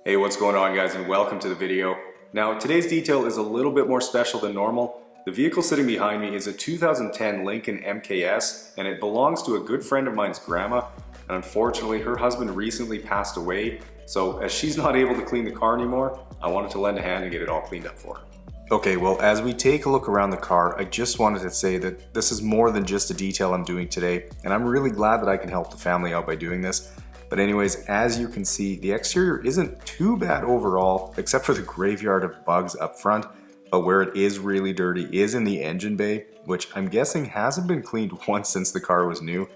Hey, what's going on guys, and welcome to the video. Now today's detail is a little bit more special than normal. The vehicle sitting behind me is a 2010 Lincoln MKS and it belongs to a good friend of mine's grandma, and unfortunately her husband recently passed away, so as she's not able to clean the car anymore, I wanted to lend a hand and get it all cleaned up for her. Okay, well, as we take a look around the car, I just wanted to say that this is more than just a detail I'm doing today, and I'm really glad that I can help the family out by doing this. But anyways, as you can see, the exterior isn't too bad overall, except for the graveyard of bugs up front, but where it is really dirty is in the engine bay, which I'm guessing hasn't been cleaned once since the car was new.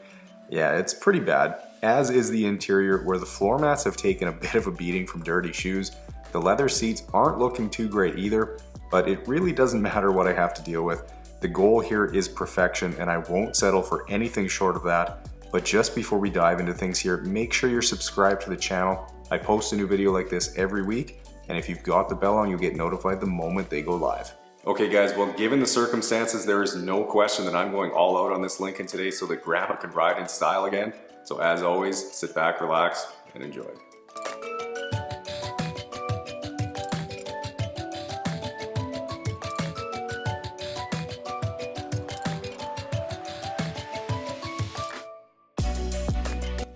Yeah, it's pretty bad, as is the interior, where the floor mats have taken a bit of a beating from dirty shoes. The leather seats aren't looking too great either, but it really doesn't matter what I have to deal with. The goal here is perfection, and I won't settle for anything short of that. But just before we dive into things here, make sure you're subscribed to the channel. I post a new video like this every week, and if you've got the bell on, you'll get notified the moment they go live. Okay guys, well, given the circumstances, there is no question that I'm going all out on this Lincoln today so that Grandma can ride in style again. So as always, sit back, relax, and enjoy.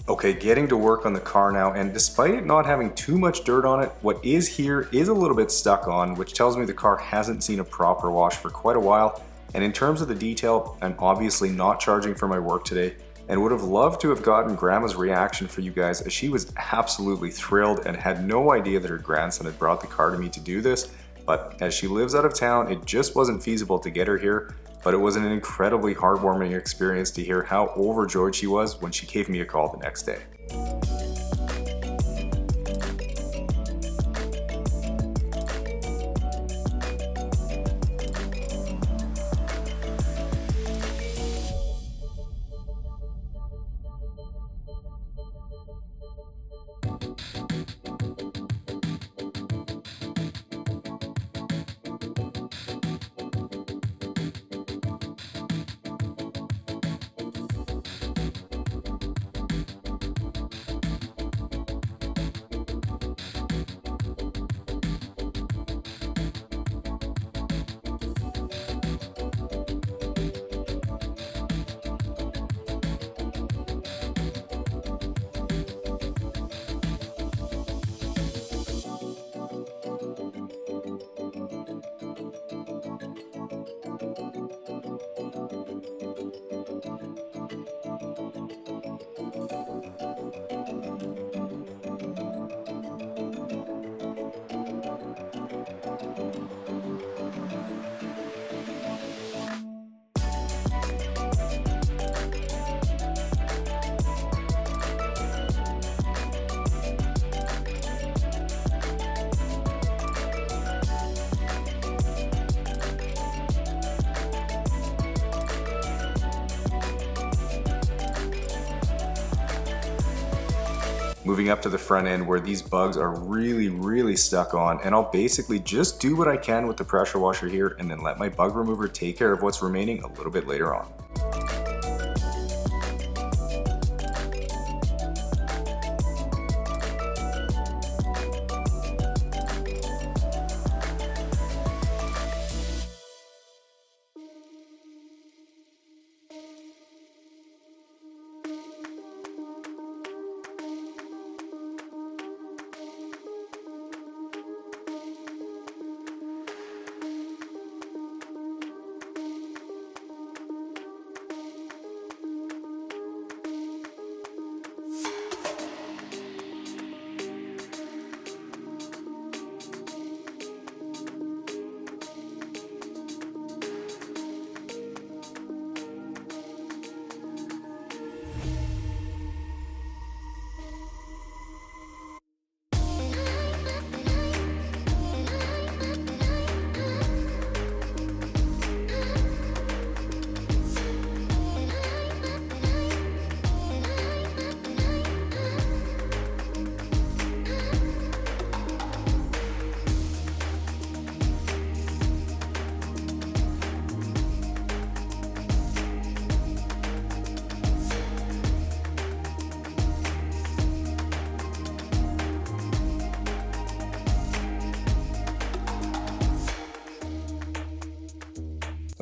Okay, getting to work on the car now, and despite it not having too much dirt on it, what is here is a little bit stuck on, which tells me the car hasn't seen a proper wash for quite a while. And in terms of the detail, I'm obviously not charging for my work today, and would have loved to have gotten Grandma's reaction for you guys, as she was absolutely thrilled and had no idea that her grandson had brought the car to me to do this. But as she lives out of town, it just wasn't feasible to get her here. But it was an incredibly heartwarming experience to hear how overjoyed she was when she gave me a call the next day. Moving up to the front end where these bugs are really stuck on, and I'll basically just do what I can with the pressure washer here and then let my bug remover take care of what's remaining a little bit later on.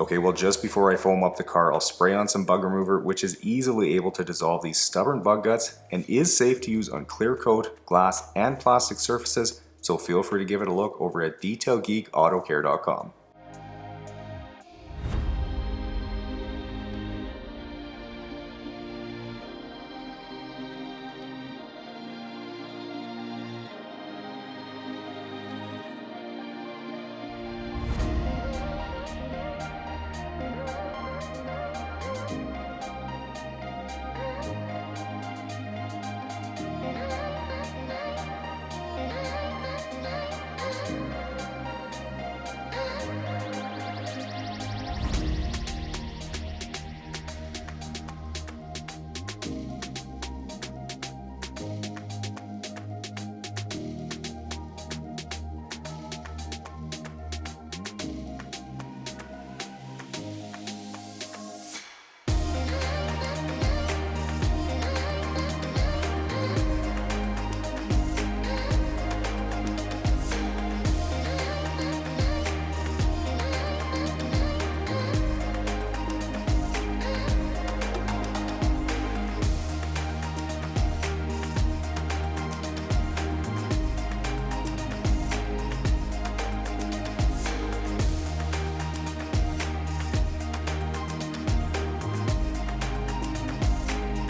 Okay, well, just before I foam up the car, I'll spray on some bug remover, which is easily able to dissolve these stubborn bug guts and is safe to use on clear coat, glass, and plastic surfaces, so feel free to give it a look over at detailgeekautocare.com.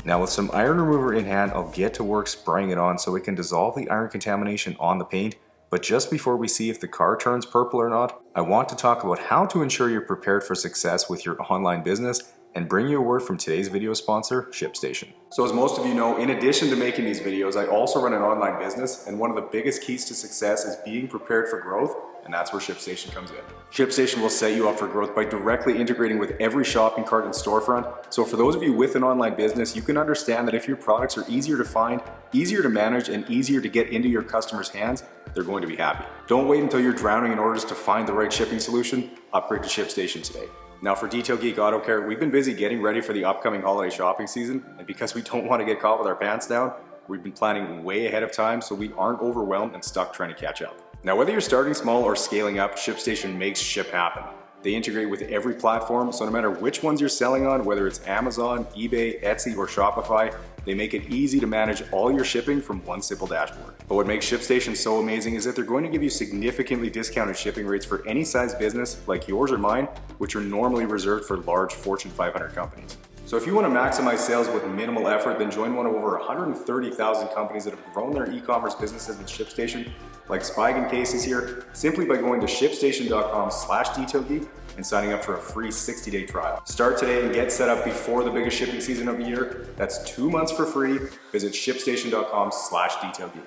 Now with some iron remover in hand, I'll get to work spraying it on so it can dissolve the iron contamination on the paint. But just before we see if the car turns purple or not, I want to talk about how to ensure you're prepared for success with your online business and bring you a word from today's video sponsor, ShipStation. So as most of you know, in addition to making these videos, I also run an online business, and one of the biggest keys to success is being prepared for growth, and that's where ShipStation comes in. ShipStation will set you up for growth by directly integrating with every shopping cart and storefront. So for those of you with an online business, you can understand that if your products are easier to find, easier to manage, and easier to get into your customers' hands, they're going to be happy. Don't wait until you're drowning in orders to find the right shipping solution. Upgrade to ShipStation today. Now for Detail Geek Auto Care, we've been busy getting ready for the upcoming holiday shopping season, and because we don't want to get caught with our pants down, we've been planning way ahead of time so we aren't overwhelmed and stuck trying to catch up. Now whether you're starting small or scaling up, ShipStation makes ship happen. They integrate with every platform, so no matter which ones you're selling on, whether it's Amazon, eBay, Etsy, or Shopify, they make it easy to manage all your shipping from one simple dashboard. But what makes ShipStation so amazing is that they're going to give you significantly discounted shipping rates for any size business like yours or mine, which are normally reserved for large Fortune 500 companies. So if you want to maximize sales with minimal effort, then join one of over 130,000 companies that have grown their e-commerce businesses with ShipStation, like Spike Cases here, simply by going to shipstation.com/detailgeek and signing up for a free 60-day trial. Start today and get set up before the biggest shipping season of the year. That's 2 months for free. Visit shipstation.com/detailgeek.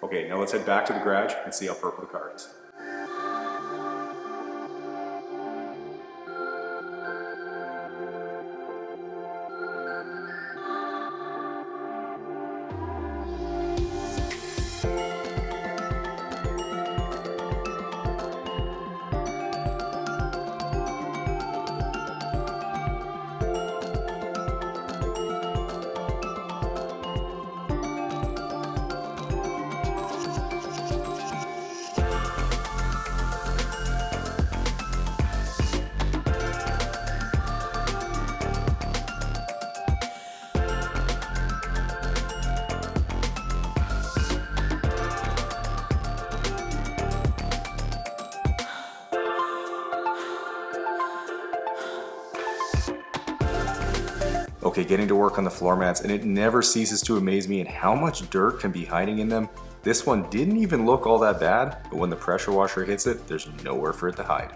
Okay, now let's head back to the garage and see how purple the car is. Okay, getting to work on the floor mats, and it never ceases to amaze me at how much dirt can be hiding in them. This one didn't even look all that bad, but when the pressure washer hits it, there's nowhere for it to hide.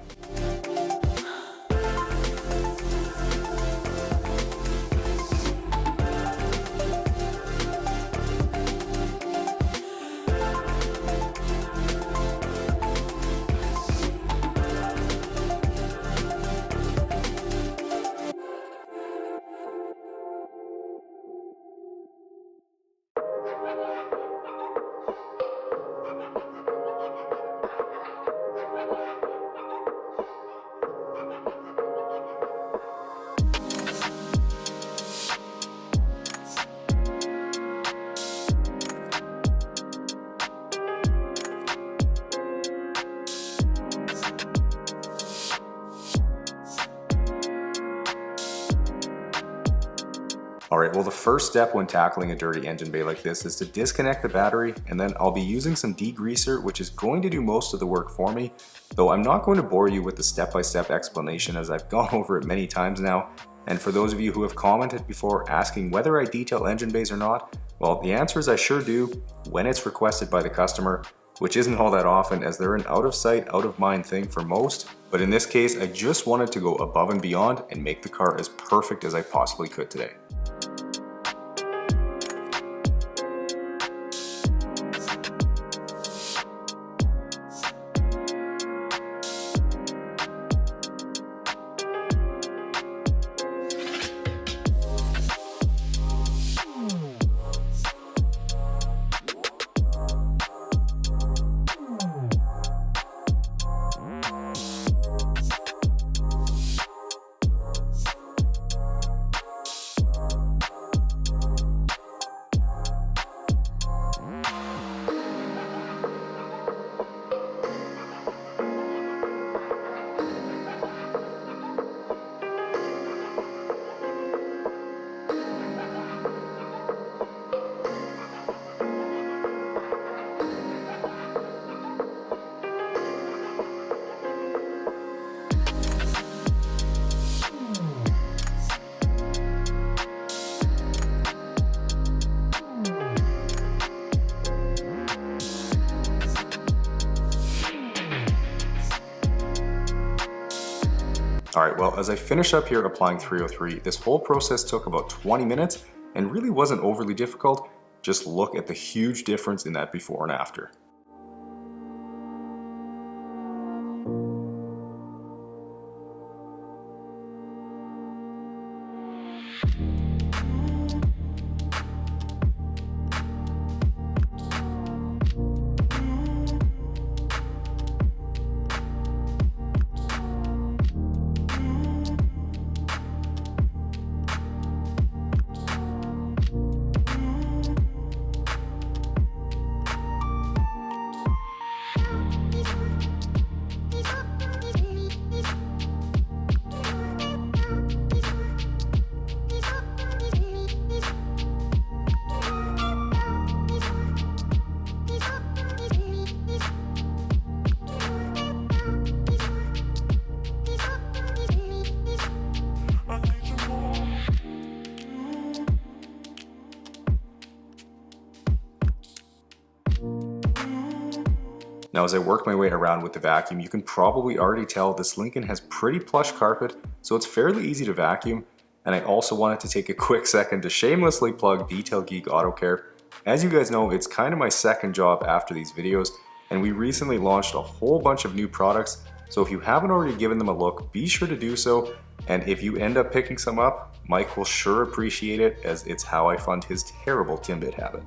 Alright, well the first step when tackling a dirty engine bay like this is to disconnect the battery, and then I'll be using some degreaser, which is going to do most of the work for me, though I'm not going to bore you with the step-by-step explanation as I've gone over it many times now. And for those of you who have commented before asking whether I detail engine bays or not, well, the answer is I sure do when it's requested by the customer, which isn't all that often as they're an out of sight, out of mind thing for most. But in this case, I just wanted to go above and beyond and make the car as perfect as I possibly could today. Alright, well as I finish up here applying 303, this whole process took about 20 minutes and really wasn't overly difficult. Just look at the huge difference in that before and after. Now as I work my way around with the vacuum, you can probably already tell this Lincoln has pretty plush carpet, so it's fairly easy to vacuum. And I also wanted to take a quick second to shamelessly plug Detail Geek Autocare. As you guys know, it's kind of my second job after these videos, and we recently launched a whole bunch of new products, so if you haven't already given them a look, be sure to do so. And if you end up picking some up, Mike will sure appreciate it, as it's how I fund his terrible Timbit habit.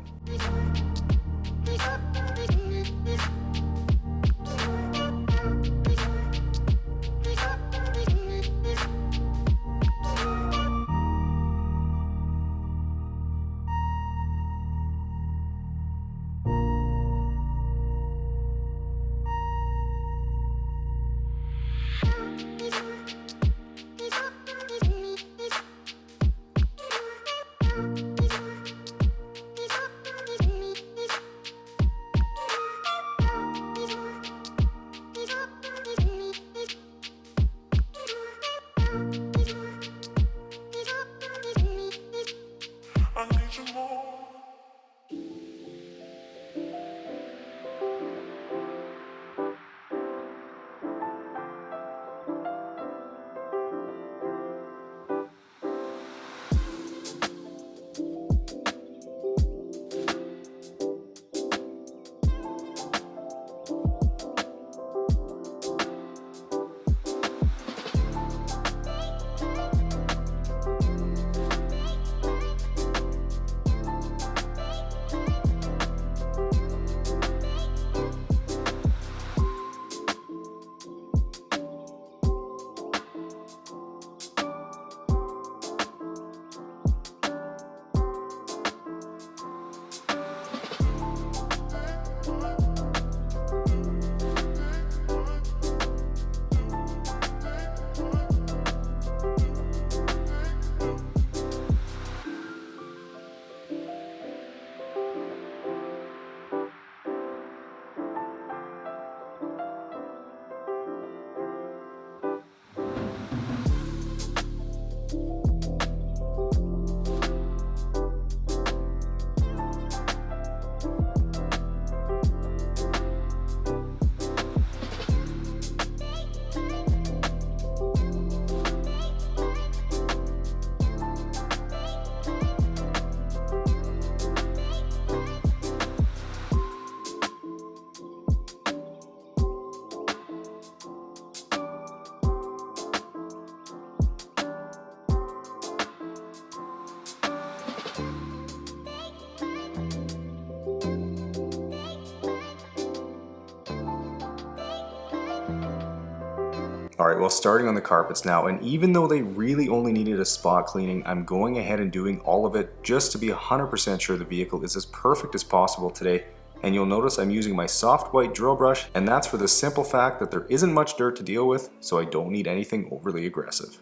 Alright, well, starting on the carpets now, and even though they really only needed a spot cleaning, I'm going ahead and doing all of it just to be 100% sure the vehicle is as perfect as possible today. And you'll notice I'm using my soft white drill brush, and that's for the simple fact that there isn't much dirt to deal with, so I don't need anything overly aggressive.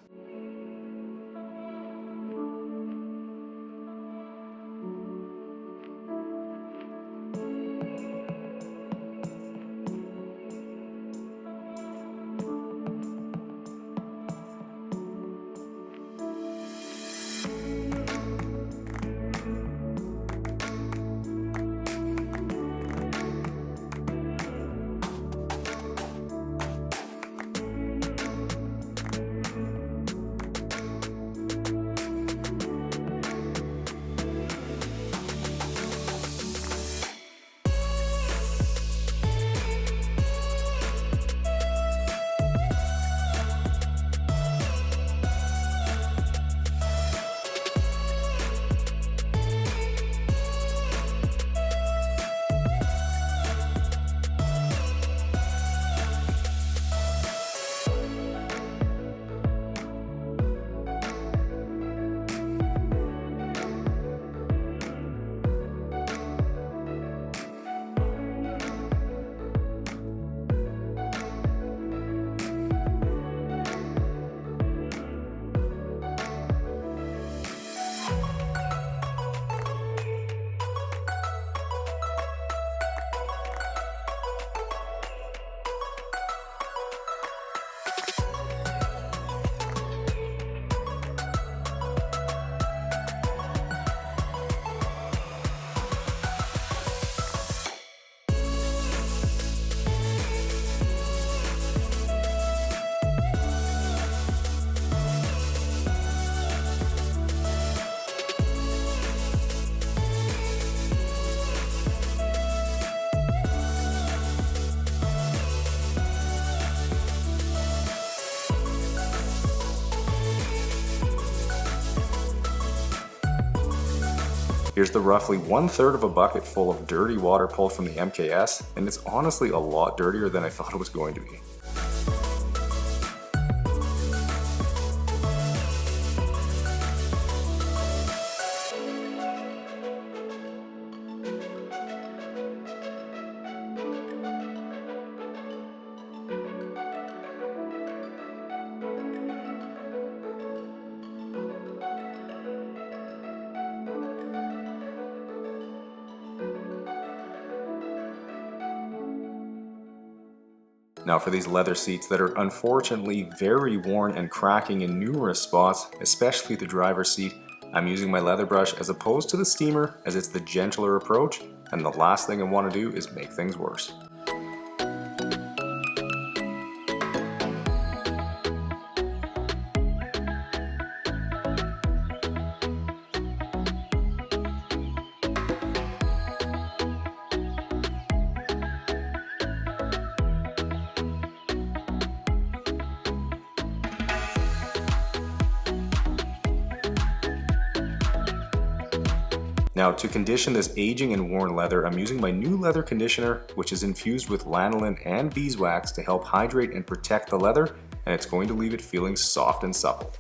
Here's the roughly 1/3 of a bucket full of dirty water pulled from the MKS, and it's honestly a lot dirtier than I thought it was going to be. Now for these leather seats that are unfortunately very worn and cracking in numerous spots, especially the driver's seat, I'm using my leather brush as opposed to the steamer, as it's the gentler approach, and the last thing I want to do is make things worse. Now to condition this aging and worn leather, I'm using my new leather conditioner, which is infused with lanolin and beeswax to help hydrate and protect the leather, and it's going to leave it feeling soft and supple.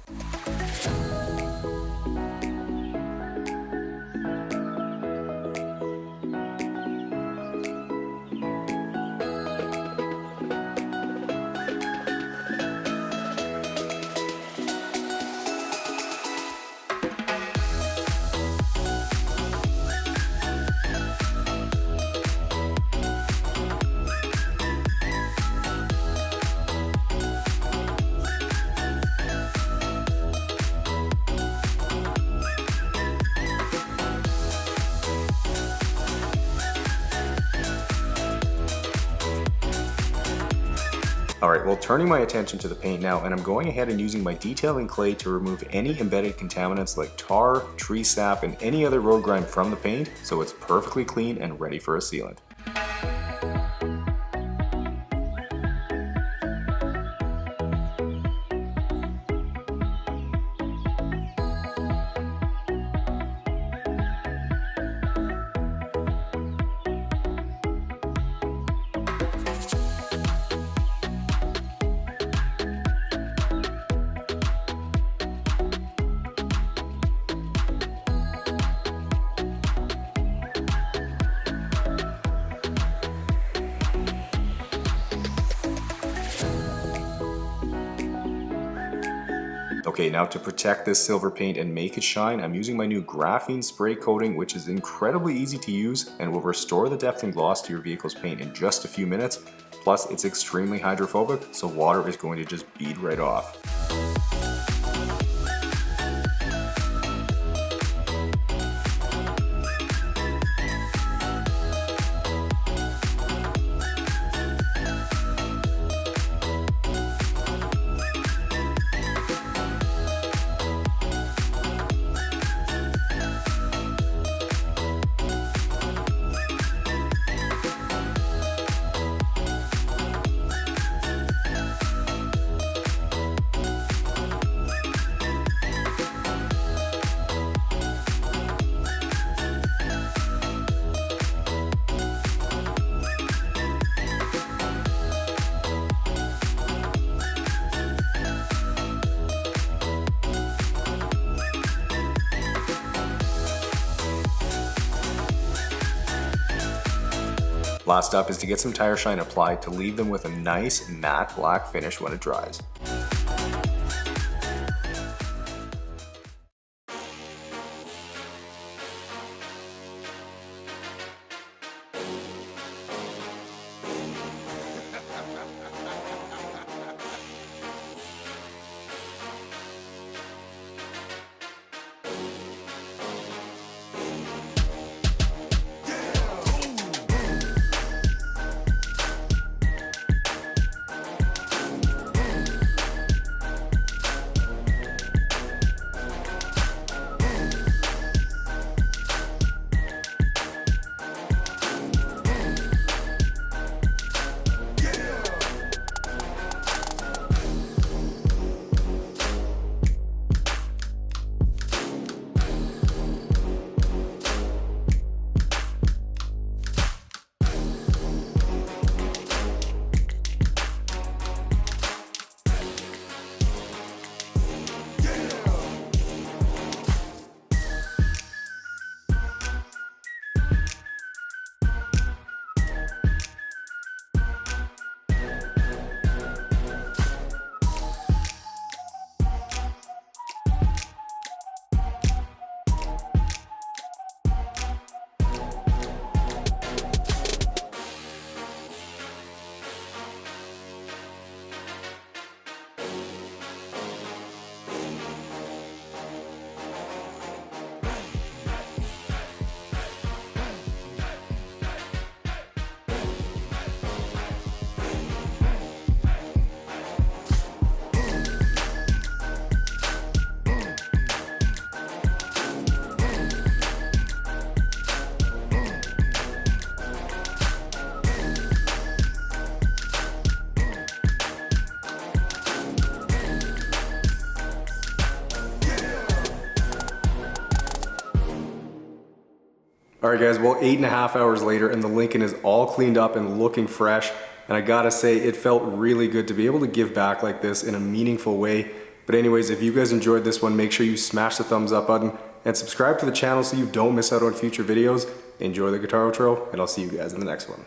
Alright, well, turning my attention to the paint now, and I'm going ahead and using my detailing clay to remove any embedded contaminants like tar, tree sap, and any other road grime from the paint, so it's perfectly clean and ready for a sealant. Okay, now to protect this silver paint and make it shine, I'm using my new graphene spray coating, which is incredibly easy to use and will restore the depth and gloss to your vehicle's paint in just a few minutes. Plus, it's extremely hydrophobic, so water is going to just bead right off. Last up is to get some tire shine applied to leave them with a nice matte black finish when it dries. Alright guys, well 8.5 hours later and the Lincoln is all cleaned up and looking fresh, and I gotta say it felt really good to be able to give back like this in a meaningful way. But anyways, if you guys enjoyed this one, make sure you smash the thumbs up button and subscribe to the channel so you don't miss out on future videos. Enjoy the guitar outro, and I'll see you guys in the next one.